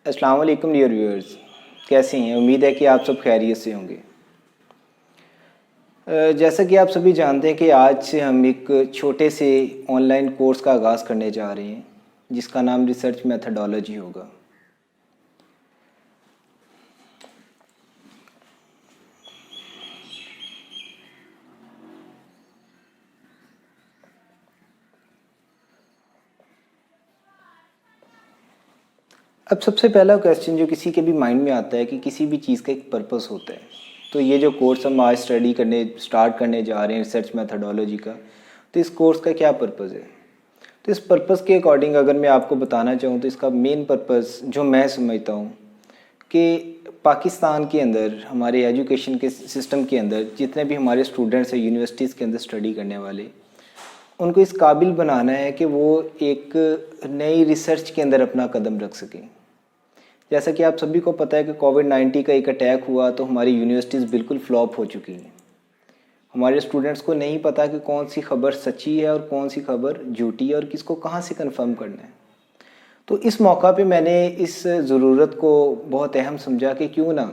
अस्सलाम वालेकुम dear viewers, कैसे हैं? उम्मीद है कि आप सब खैरियत से होंगे। जैसा कि आप सभी जानते हैं कि आज से हम एक छोटे से ऑनलाइन कोर्स का आगाज़ करने जा रहे हैं जिसका नाम रिसर्च मेथडोलॉजी होगा। अब सबसे पहला क्वेश्चन जो किसी के भी माइंड में आता है कि किसी भी चीज़ का एक पर्पस होता है। तो ये जो कोर्स हम आज स्टार्ट करने जा रहे हैं रिसर्च मेथडोलॉजी का, तो इस कोर्स का क्या पर्पस है? तो इस पर्पस के अकॉर्डिंग अगर मैं आपको बताना चाहूँ तो इसका मेन पर्पस जो मैं समझता हूँ कि पाकिस्तान के अंदर हमारे एजुकेशन के सिस्टम के अंदर जितने भी हमारे स्टूडेंट्स हैं यूनिवर्सिटीज़ के अंदर स्टडी करने वाले, उनको इस काबिल बनाना है कि वो एक नई रिसर्च के अंदर अपना कदम रख सकें। जैसा कि आप सभी को पता है कि कोविड-19 का एक अटैक हुआ तो हमारी यूनिवर्सिटीज़ बिल्कुल फ्लॉप हो चुकी हैं। हमारे स्टूडेंट्स को नहीं पता कि कौन सी खबर सच्ची है और कौन सी खबर झूठी है और किसको कहाँ से कंफर्म करना है। तो इस मौका पे मैंने इस ज़रूरत को बहुत अहम समझा कि क्यों ना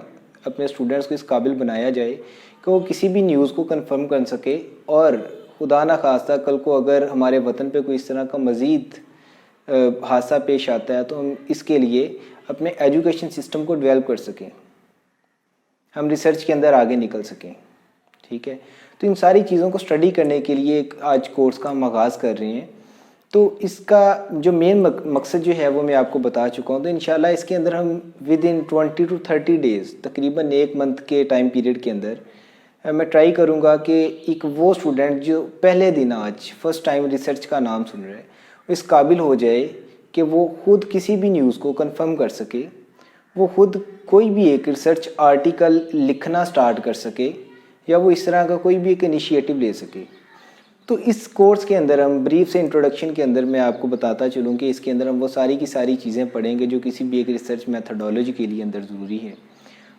अपने स्टूडेंट्स को इस काबिल बनाया जाए कि वो किसी भी न्यूज़ को कंफर्म कर सके और खुदा ना खास्ता कल को अगर हमारे वतन पे कोई इस तरह का मज़ीद हादसा पेश आता है तो हम इसके लिए अपने एजुकेशन सिस्टम को डेवलप कर सकें, हम रिसर्च के अंदर आगे निकल सकें। ठीक है, तो इन सारी चीज़ों को स्टडी करने के लिए एक आज कोर्स का हम आगाज़ कर रहे हैं। तो इसका जो मेन मकसद जो है वो मैं आपको बता चुका हूँ। तो इंशाल्लाह इसके अंदर हम विद इन 20 to 30 डेज़, तकरीबन एक मंथ के टाइम पीरियड के अंदर मैं ट्राई करूँगा कि एक वो स्टूडेंट जो पहले दिन आज फर्स्ट टाइम रिसर्च का नाम सुन रहे हैं इस काबिल हो जाए कि वो खुद किसी भी न्यूज़ को कंफर्म कर सके, वो खुद कोई भी एक रिसर्च आर्टिकल लिखना स्टार्ट कर सके या वो इस तरह का कोई भी एक इनिशिएटिव ले सके। तो इस कोर्स के अंदर हम ब्रीफ से इंट्रोडक्शन के अंदर मैं आपको बताता चलूँ कि इसके अंदर हम वो सारी की सारी चीज़ें पढ़ेंगे जो किसी भी एक रिसर्च मेथडोलॉजी के लिए अंदर ज़रूरी है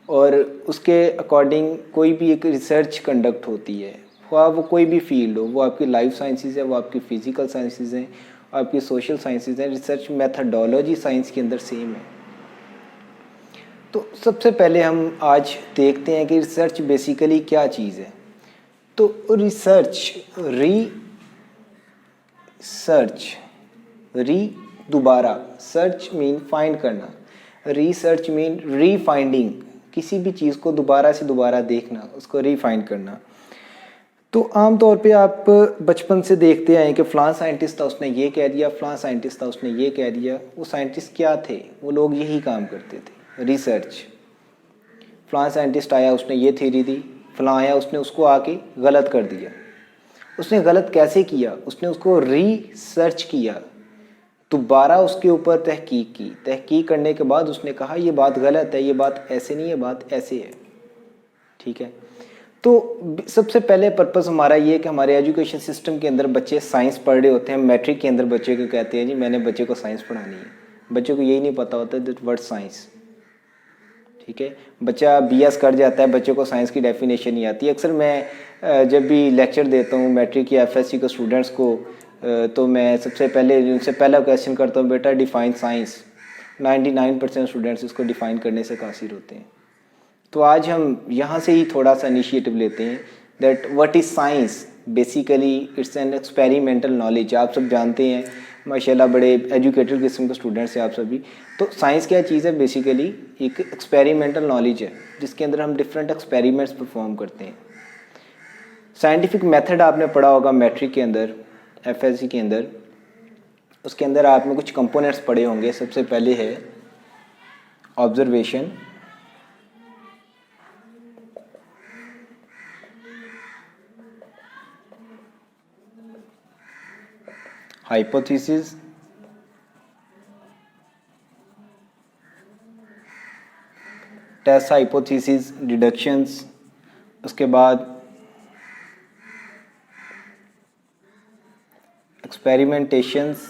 और उसके अकॉर्डिंग कोई भी एक रिसर्च कंडक्ट होती है, वो कोई भी फील्ड हो, वो आपकी लाइफ साइंसेज है, वो आपकी फ़िज़िकल साइंसेज हैं, आपकी सोशल साइंसेज हैं, रिसर्च मेथडोलॉजी साइंस के अंदर सेम है। तो सबसे पहले हम आज देखते हैं कि रिसर्च बेसिकली क्या चीज़ है। तो दोबारा, सर्च मीन फाइंड करना, रिसर्च मीन रीफाइंडिंग, किसी भी चीज़ को दोबारा से दोबारा देखना, उसको रीफाइंड करना। तो आम तौर पे आप बचपन से देखते आए कि फ़लाँ साइंटिस्ट था उसने ये कह दिया, फ़लाँ साइंटिस्ट था उसने ये कह दिया। वो साइंटिस्ट क्या थे? वो लोग यही काम करते थे, रिसर्च। फ़लाँ साइंटिस्ट आया उसने ये थ्योरी दी, फ़लाँ आया उसने उसको आके गलत कर दिया। उसने गलत कैसे किया? उसने उसको रिसर्च किया, दोबारा उसके ऊपर तहकीक की। तहकीक करने के बाद उसने कहा ये बात गलत है, ये बात ऐसे नहीं है, बात ऐसे है। ठीक है, तो सबसे पहले पर्पस हमारा ये है कि हमारे एजुकेशन सिस्टम के अंदर बच्चे साइंस पढ़ रहे होते हैं। मैट्रिक के अंदर बच्चे को कहते हैं जी मैंने बच्चे को साइंस पढ़ानी है। बच्चे को यही नहीं पता होता दैट वर्ड साइंस। ठीक है, बच्चा बीएस कर जाता है, बच्चे को साइंस की डेफिनेशन नहीं आती। अक्सर मैं जब भी लेक्चर देता हूँ मैट्रिक या एफएससी को स्टूडेंट्स को, तो मैं सबसे पहले उनसे पहला क्वेश्चन करता हूँ, बेटा डिफाइन साइंस। 99% स्टूडेंट्स इसको डिफ़ाइन करने से कासिर होते हैं। तो आज हम यहाँ से ही थोड़ा सा इनिशिएटिव लेते हैं that what is science. Basically it's an experimental knowledge. आप सब जानते हैं माशाल्लाह बड़े एजुकेटेड किस्म के स्टूडेंट्स हैं आप सभी। तो साइंस क्या चीज़ है? बेसिकली एक एक्सपेरिमेंटल नॉलेज है जिसके अंदर हम डिफरेंट एक्सपेरिमेंट्स परफॉर्म करते हैं। साइंटिफिक मेथड आपने पढ़ा होगा मैट्रिक के अंदर, एफएससी के अंदर। उसके अंदर आपने कुछ कंपोनेंट्स पढ़े होंगे। सबसे पहले है observation, hypothesis, test hypothesis, deductions, उसके बाद experimentations,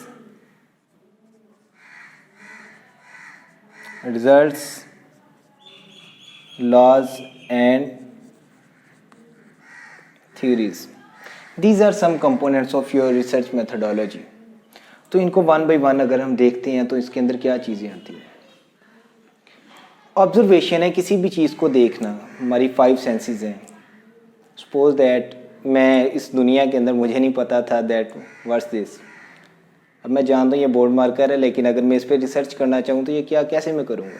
results, laws and theories. These are some components of your research methodology. तो इनको वन बाई वन अगर हम देखते हैं तो इसके अंदर क्या चीज़ें आती हैं। ऑब्जर्वेशन है, किसी भी चीज़ को देखना, हमारी 5 सेंसेस हैं। सपोज दैट मैं इस दुनिया के अंदर, मुझे नहीं पता था दैट व्हाट्स दिस, अब मैं जानता हूँ ये बोर्ड मार्कर है, लेकिन अगर मैं इस पर रिसर्च करना चाहूँ तो ये क्या, कैसे मैं करूँगा?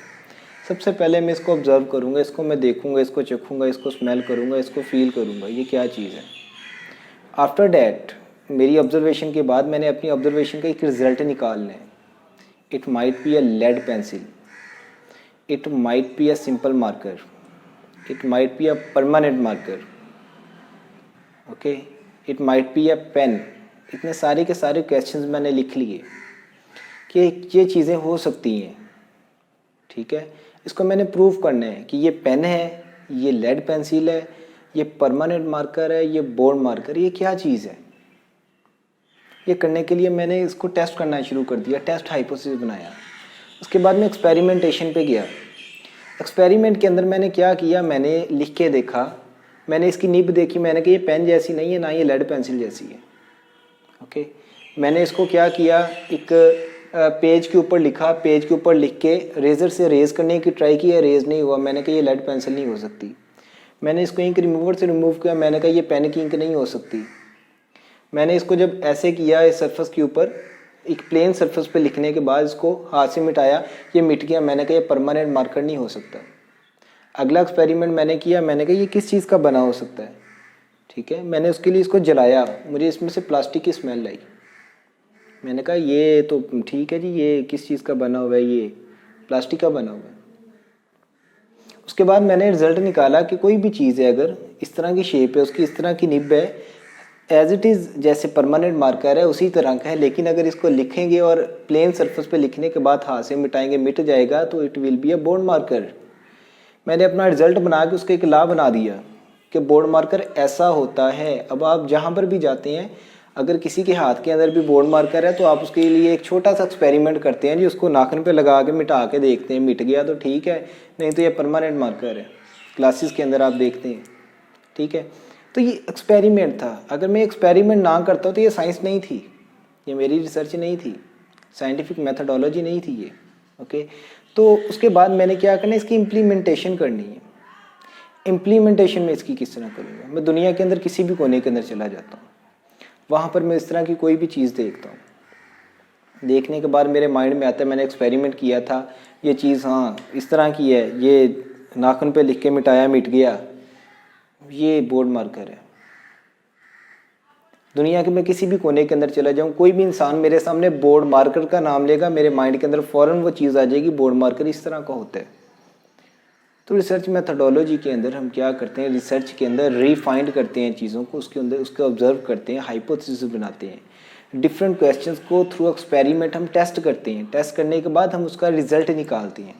सबसे पहले मैं इसको ऑब्जर्व करूँगा, इसको मैं देखूँगा, इसको चखूँगा, इसको स्मेल करूँगा, इसको फील करूँगा, ये क्या चीज़ है। आफ्टर डैट, मेरी ऑब्जर्वेशन के बाद मैंने अपनी ऑब्जर्वेशन का एक रिज़ल्ट निकालना है। It might be a lead pencil, it might be a simple marker, it might be a permanent marker, okay, it might be a pen. इतने सारे के सारे क्वेश्चंस मैंने लिख लिए कि ये चीज़ें हो सकती हैं, ठीक है। इसको मैंने प्रूव करना है कि ये पेन है, ये लेड पेंसिल है, ये परमानेंट मार्कर है, ये बोर्ड मार्कर, ये क्या चीज़ है। ये करने के लिए मैंने इसको टेस्ट करना शुरू कर दिया, टेस्ट हाइपोथेसिस बनाया। उसके बाद मैं एक्सपेरिमेंटेशन पे गया। एक्सपेरिमेंट के अंदर मैंने क्या किया, मैंने लिख के देखा, मैंने इसकी निब देखी, मैंने कहा ये पेन जैसी नहीं है, ना ये लेड पेंसिल जैसी है, ओके। मैंने इसको क्या किया, एक पेज के ऊपर लिखा, पेज के ऊपर लिख के रेज़र से रेज़ करने की ट्राई की, रेज़ नहीं हुआ, मैंने कहा ये लेड पेंसिल नहीं हो सकती। मैंने इसको इंक रिमूवर से रिमूव किया, मैंने कहा ये पेन की इंक नहीं हो सकती। मैंने इसको जब ऐसे किया इस सरफेस के ऊपर, एक प्लेन सरफेस पे लिखने के बाद इसको हाथ से मिटाया, ये मिट गया, मैंने कहा ये परमानेंट मार्कर नहीं हो सकता। अगला एक्सपेरिमेंट मैंने किया, मैंने कहा ये किस चीज़ का बना हो सकता है, ठीक है। मैंने उसके लिए इसको जलाया, मुझे इसमें से प्लास्टिक की स्मेल आई। मैंने कहा ये तो ठीक है जी, ये किस चीज़ का बना हुआ है, ये प्लास्टिक का बना हुआ है। उसके बाद मैंने रिज़ल्ट निकाला कि कोई भी चीज़ है, अगर इस तरह की शेप है, उसकी इस तरह की निब है, एज इट इज़ जैसे परमानेंट मार्कर है उसी तरह का है, लेकिन अगर इसको लिखेंगे और प्लेन सरफेस पे लिखने के बाद हाथ से मिटाएंगे, मिट जाएगा, तो it will be a board marker. मैंने अपना रिज़ल्ट बना के उसके एक लॉ बना दिया कि बोर्ड मार्कर ऐसा होता है। अब आप जहाँ पर भी जाते हैं, अगर किसी के हाथ के अंदर भी बोर्ड मार्कर है तो आप उसके लिए एक छोटा सा एक्सपेरिमेंट करते हैं जी, उसको नाखून पे लगा के मिटा के देखते हैं, मिट गया तो ठीक है, नहीं तो ये परमानेंट मार्कर है। क्लासेस के अंदर आप देखते हैं, ठीक है। तो ये एक्सपेरिमेंट था। अगर मैं एक्सपेरिमेंट ना करता तो ये साइंस नहीं थी, ये मेरी रिसर्च नहीं थी, साइंटिफिक मेथडोलॉजी नहीं थी ये, ओके। तो उसके बाद मैंने क्या करना है, इसकी इम्प्लीमेंटेशन करनी है। इम्प्लीमेंटेशन में इसकी किस तरह करूँगा, मैं दुनिया के अंदर किसी भी कोने के अंदर चला जाता हूँ, वहाँ पर मैं इस तरह की कोई भी चीज़ देखता हूँ, देखने के बाद मेरे माइंड में आता है मैंने एक्सपेरिमेंट किया था, ये चीज़ हाँ इस तरह की है, ये नाखून पे लिख के मिटाया, मिट गया, ये बोर्ड मार्कर है। दुनिया के मैं किसी भी कोने के अंदर चला जाऊँ, कोई भी इंसान मेरे सामने बोर्ड मार्कर का नाम लेगा, मेरे माइंड के अंदर फ़ौरन वो चीज़ आ जाएगी, बोर्ड मार्कर इस तरह का होता है। तो रिसर्च मेथडोलॉजी के अंदर हम क्या करते हैं, रिसर्च के अंदर रिफाइंड करते हैं चीज़ों को, उसके अंदर उसको ऑब्जर्व करते हैं, हाइपोथेसिस बनाते हैं, डिफरेंट क्वेश्चंस को थ्रू एक्सपेरिमेंट हम टेस्ट करते हैं। टेस्ट करने के बाद हम उसका रिज़ल्ट निकालते हैं।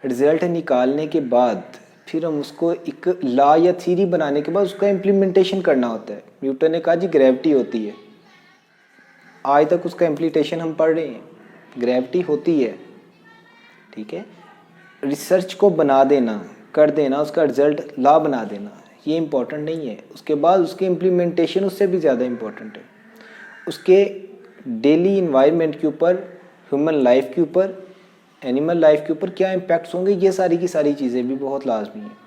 रिज़ल्ट निकालने के बाद फिर हम उसको एक लॉ या थ्योरी बनाने के बाद उसका इम्प्लीमेंटेशन करना होता है। न्यूटन ने कहा जी ग्रेविटी होती है, आज तक उसका इम्प्लीमेंटेशन हम पढ़ रहे हैं, ग्रेविटी होती है, ठीक है। रिसर्च को बना देना, कर देना, उसका रिज़ल्ट लॉ बना देना, ये इम्पोर्टेंट नहीं है। उसके बाद उसके इम्प्लीमेंटेशन उससे भी ज़्यादा इम्पोर्टेंट है। उसके डेली इन्वायरमेंट के ऊपर, ह्यूमन लाइफ के ऊपर, एनिमल लाइफ के ऊपर क्या इम्पैक्ट्स होंगे, ये सारी की सारी चीज़ें भी बहुत लाजमी हैं।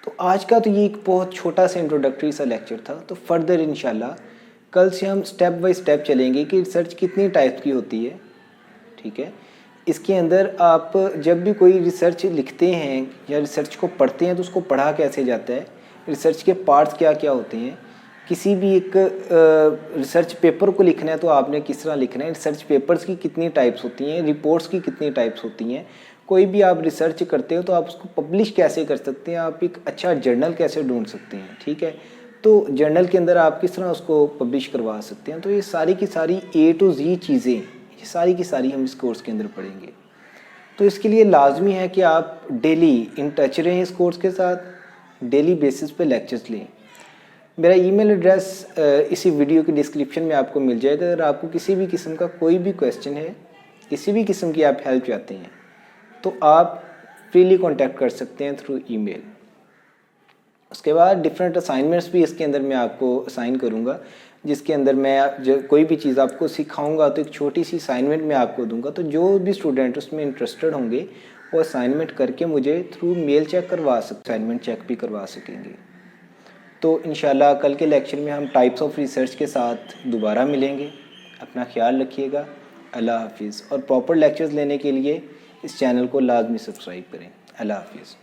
तो आज का तो ये एक बहुत छोटा सा इंट्रोडक्टरी सा लेक्चर था। तो फर्दर इंशाल्लाह कल से हम स्टेप बाय स्टेप चलेंगे कि रिसर्च कितनी टाइप की होती है, ठीक है। इसके अंदर आप जब भी कोई रिसर्च लिखते हैं या रिसर्च को पढ़ते हैं तो उसको पढ़ा कैसे जाता है, रिसर्च के पार्ट्स क्या क्या होते हैं, किसी भी एक रिसर्च पेपर को लिखना है तो आपने किस तरह लिखना है, रिसर्च पेपर्स की कितनी टाइप्स होती हैं, रिपोर्ट्स की कितनी टाइप्स होती हैं, कोई भी आप रिसर्च करते हो तो आप उसको पब्लिश कैसे कर सकते हैं, आप एक अच्छा जर्नल कैसे ढूंढ सकते हैं, ठीक है। तो जर्नल के अंदर आप किस तरह उसको पब्लिश करवा सकते हैं। तो ये सारी की सारी A to Z चीज़ें, ये सारी की सारी हम इस कोर्स के अंदर पढ़ेंगे। तो इसके लिए लाजमी है कि आप डेली इन टच रहें इस कोर्स के साथ, डेली बेसिस पे लेक्चर्स लें। मेरा ईमेल एड्रेस इसी वीडियो के डिस्क्रिप्शन में आपको मिल जाएगा। अगर आपको किसी भी किस्म का कोई भी क्वेश्चन है, किसी भी किस्म की आप हेल्प चाहते हैं, तो आप फ्रीली कांटेक्ट कर सकते हैं थ्रू ईमेल। उसके बाद डिफरेंट असाइनमेंट्स भी इसके अंदर मैं आपको असाइन करूँगा, जिसके अंदर मैं जो कोई भी चीज़ आपको सिखाऊंगा तो एक छोटी सी असाइनमेंट मैं आपको दूंगा, तो जो भी स्टूडेंट उसमें इंटरेस्टेड होंगे वो असाइनमेंट करके मुझे थ्रू मेल चेक करवा सकते, असाइनमेंट चेक भी करवा सकेंगे। तो इंशाल्लाह कल के लेक्चर में हम टाइप्स ऑफ रिसर्च के साथ दोबारा मिलेंगे। अपना ख्याल रखिएगा। अल्लाह हाफिज़। और प्रॉपर लेक्चर्स लेने के लिए इस चैनल को लाजमी सब्सक्राइब करें। अल्लाह हाफिज़।